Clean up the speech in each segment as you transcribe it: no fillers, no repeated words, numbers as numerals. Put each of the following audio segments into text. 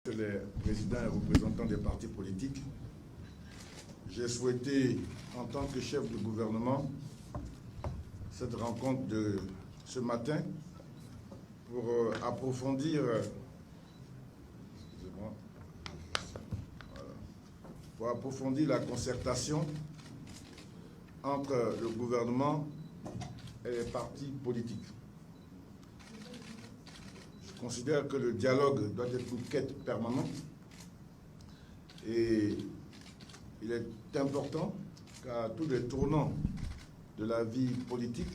Les présidents et représentants des partis politiques, j'ai souhaité, en tant que chef de gouvernement, cette rencontre de ce matin pour approfondir, la concertation entre le gouvernement et les partis politiques. Je considère que le dialogue doit être une quête permanente et il est important qu'à tous les tournants de la vie politique,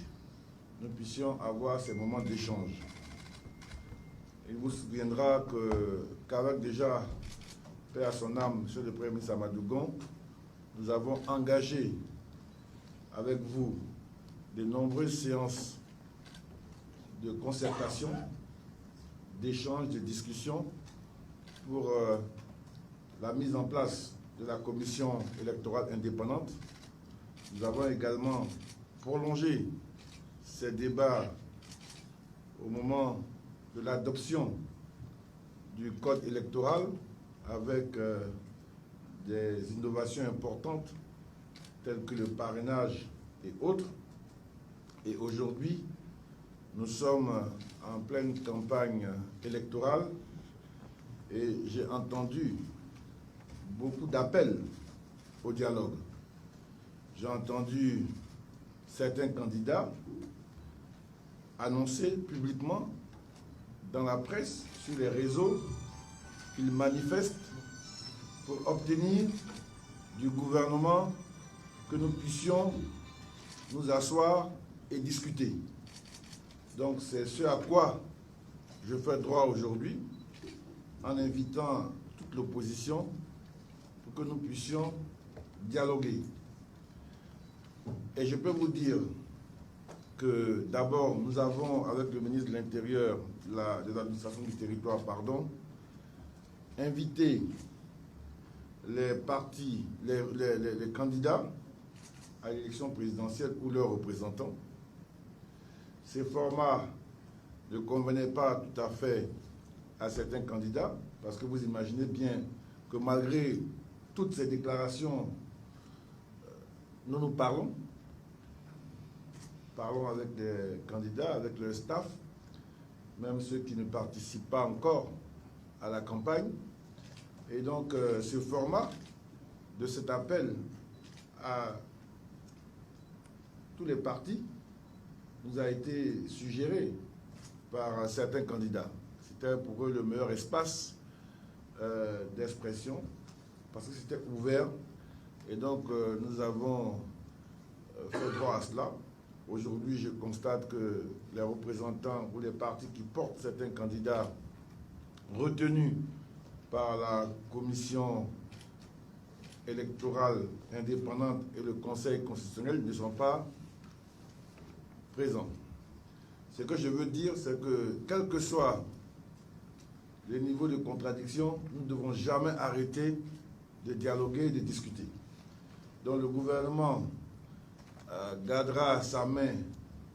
nous puissions avoir ces moments d'échange. Il vous souviendra qu'avec déjà, paix à son âme, M. le Premier ministre Amadou Gon, nous avons engagé avec vous de nombreuses séances de concertation, d'échanges, de discussions pour la mise en place de la commission électorale indépendante. Nous avons également prolongé ces débats au moment de l'adoption du code électoral avec des innovations importantes telles que le parrainage et autres. Et aujourd'hui, nous sommes en pleine campagne électorale et j'ai entendu beaucoup d'appels au dialogue. J'ai entendu certains candidats annoncer publiquement dans la presse, sur les réseaux, qu'ils manifestent pour obtenir du gouvernement que nous puissions nous asseoir et discuter. Donc c'est ce à quoi je fais droit aujourd'hui en invitant toute l'opposition pour que nous puissions dialoguer. Et je peux vous dire que d'abord nous avons avec le ministre de l'Intérieur, de l'administration du territoire, invité les partis, les candidats à l'élection présidentielle ou leurs représentants. Ces formats ne convenaient pas tout à fait à certains candidats, parce que vous imaginez bien que malgré toutes ces déclarations, nous parlons avec des candidats, avec leur staff, même ceux qui ne participent pas encore à la campagne. Et donc ce format de cet appel à tous les partis nous a été suggéré par certains candidats. C'était pour eux le meilleur espace d'expression parce que c'était ouvert. Et donc nous avons fait droit à cela. Aujourd'hui, je constate que les représentants ou les partis qui portent certains candidats retenus par la commission électorale indépendante et le Conseil constitutionnel ne sont pas présents. Ce que je veux dire, c'est que, quel que soit le niveau de contradiction, nous ne devons jamais arrêter de dialoguer et de discuter. Donc le gouvernement gardera sa main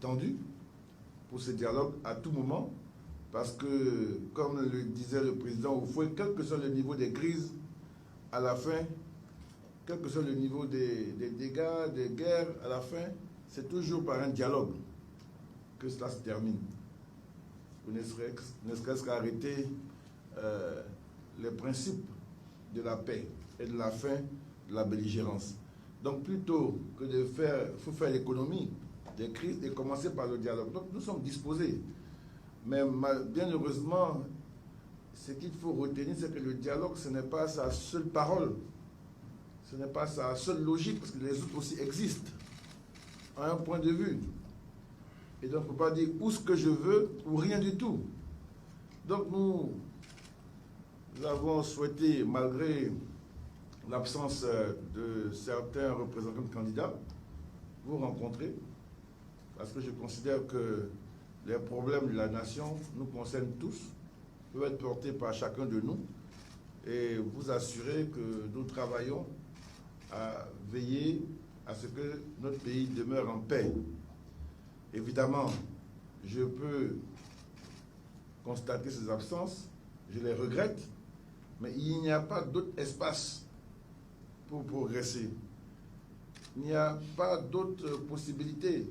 tendue pour ce dialogue à tout moment, parce que, comme le disait le président Oufoué, quel que soit le niveau des crises, à la fin, quel que soit le niveau des dégâts, des guerres, à la fin, c'est toujours par un dialogue que cela se termine. Ne serait-ce qu'arrêter les principes de la paix et de la fin de la belligérance. Donc plutôt que de faire, il faut faire l'économie des crises et commencer par le dialogue. Donc nous sommes disposés. Mais bien heureusement, ce qu'il faut retenir, c'est que le dialogue, ce n'est pas sa seule parole. Ce n'est pas sa seule logique, parce que les autres aussi existent, à un point de vue. Et donc, on ne peut pas dire ou ce que je veux ou rien du tout. Donc, nous avons souhaité, malgré l'absence de certains représentants de candidats, vous rencontrer, parce que je considère que les problèmes de la nation nous concernent tous, peuvent être portés par chacun de nous, et vous assurer que nous travaillons à veiller à ce que notre pays demeure en paix. Évidemment, je peux constater ces absences, je les regrette, Mais il n'y a pas d'autre espace pour progresser. Il n'y a pas d'autres possibilités.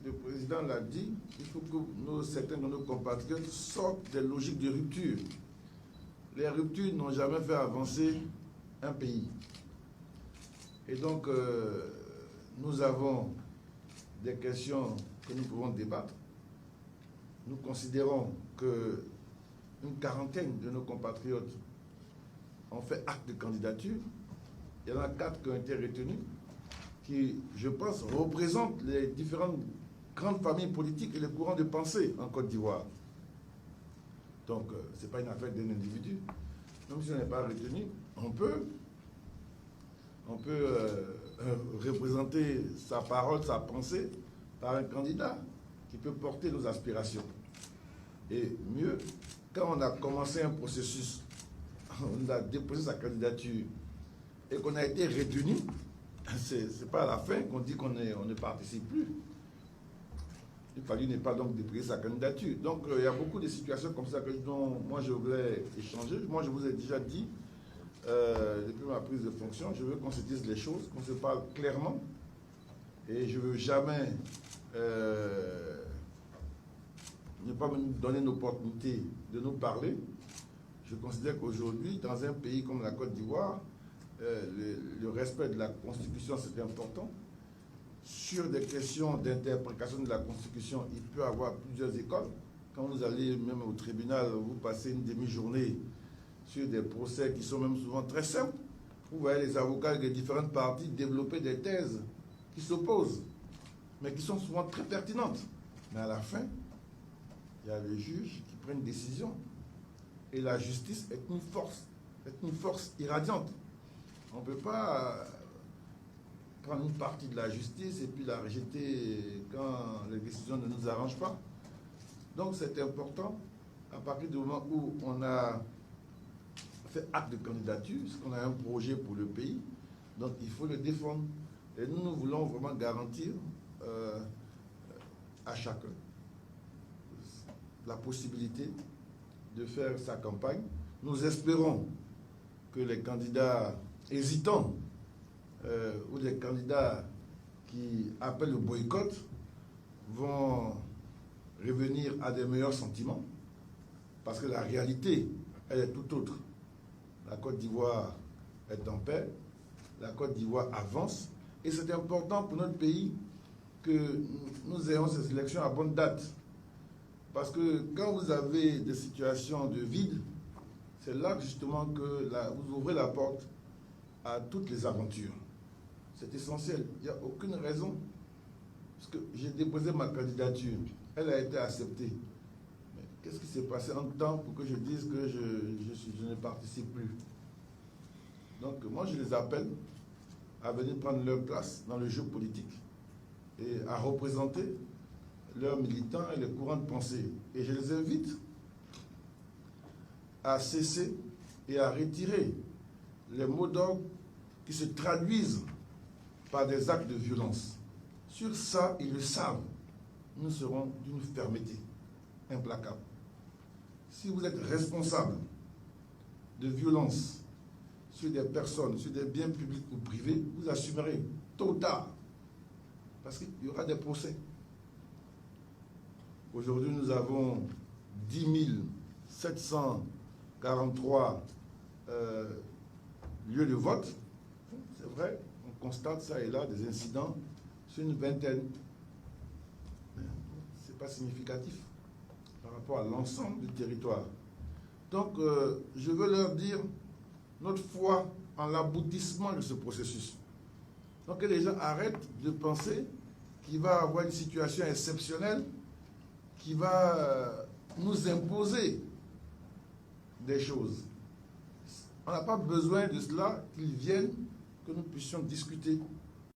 Le président l'a dit, il faut que certains de nos compatriotes sortent des logiques de rupture. Les ruptures n'ont jamais fait avancer un pays. Et donc, nous avons des questions que nous pouvons débattre. Nous considérons qu'une quarantaine de nos compatriotes ont fait acte de candidature. Il y en a 4 qui ont été retenus, qui, je pense, représentent les différentes grandes familles politiques et les courants de pensée en Côte d'Ivoire. Donc, ce n'est pas une affaire d'un individu. Même si on n'est pas retenu, on peut représenter sa parole, sa pensée par un candidat qui peut porter nos aspirations. Et mieux, quand on a commencé un processus, on a déposé sa candidature et qu'on a été retenu, c'est pas à la fin qu'on dit qu'on ne participe plus. Il fallait ne pas donc déposer sa candidature. Donc il y a beaucoup de situations comme ça dont moi je voulais échanger. Moi je vous ai déjà dit, depuis ma prise de fonction, je veux qu'on se dise les choses, qu'on se parle clairement. Et je ne veux jamais ne pas me donner l'opportunité de nous parler. Je considère qu'aujourd'hui, dans un pays comme la Côte d'Ivoire, le respect de la Constitution, c'est important. Sur des questions d'interprétation de la Constitution, il peut y avoir plusieurs écoles. Quand vous allez même au tribunal, vous passez une demi-journée sur des procès qui sont même souvent très simples. Vous voyez les avocats des différentes parties développer des thèses qui s'opposent, mais qui sont souvent très pertinentes. Mais à la fin, il y a les juges qui prennent une décision. Et la justice est une force irradiante. On ne peut pas prendre une partie de la justice et puis la rejeter quand les décisions ne nous arrangent pas. Donc c'est important, à partir du moment où on a fait acte de candidature, parce qu'on a un projet pour le pays, donc il faut le défendre. Et nous voulons vraiment garantir à chacun la possibilité de faire sa campagne. Nous espérons que les candidats hésitants ou les candidats qui appellent le boycott vont revenir à des meilleurs sentiments, parce que la réalité, elle est tout autre. La Côte d'Ivoire est en paix, la Côte d'Ivoire avance, et c'est important pour notre pays que nous ayons ces élections à bonne date. Parce que quand vous avez des situations de vide, c'est là justement que vous ouvrez la porte à toutes les aventures. C'est essentiel. Il n'y a aucune raison. Parce que j'ai déposé ma candidature. Elle a été acceptée. Mais qu'est-ce qui s'est passé en temps pour que je dise que je ne participe plus? Donc moi, je les appelle à venir prendre leur place dans le jeu politique et à représenter leurs militants et les courants de pensée. Et je les invite à cesser et à retirer les mots d'ordre qui se traduisent par des actes de violence. Sur ça, ils le savent. Nous serons d'une fermeté implacable. Si vous êtes responsable de violence sur des personnes, sur des biens publics ou privés, vous assumerez tôt ou tard. Parce qu'il y aura des procès. Aujourd'hui, nous avons 10 743 lieux de vote. C'est vrai, on constate ça et là des incidents sur une vingtaine. Ce n'est pas significatif par rapport à l'ensemble du territoire. Donc, je veux leur dire notre foi en l'aboutissement de ce processus. Donc, que les gens arrêtent de penser qu'il va y avoir une situation exceptionnelle qui va nous imposer des choses. On n'a pas besoin de cela, qu'ils viennent, que nous puissions discuter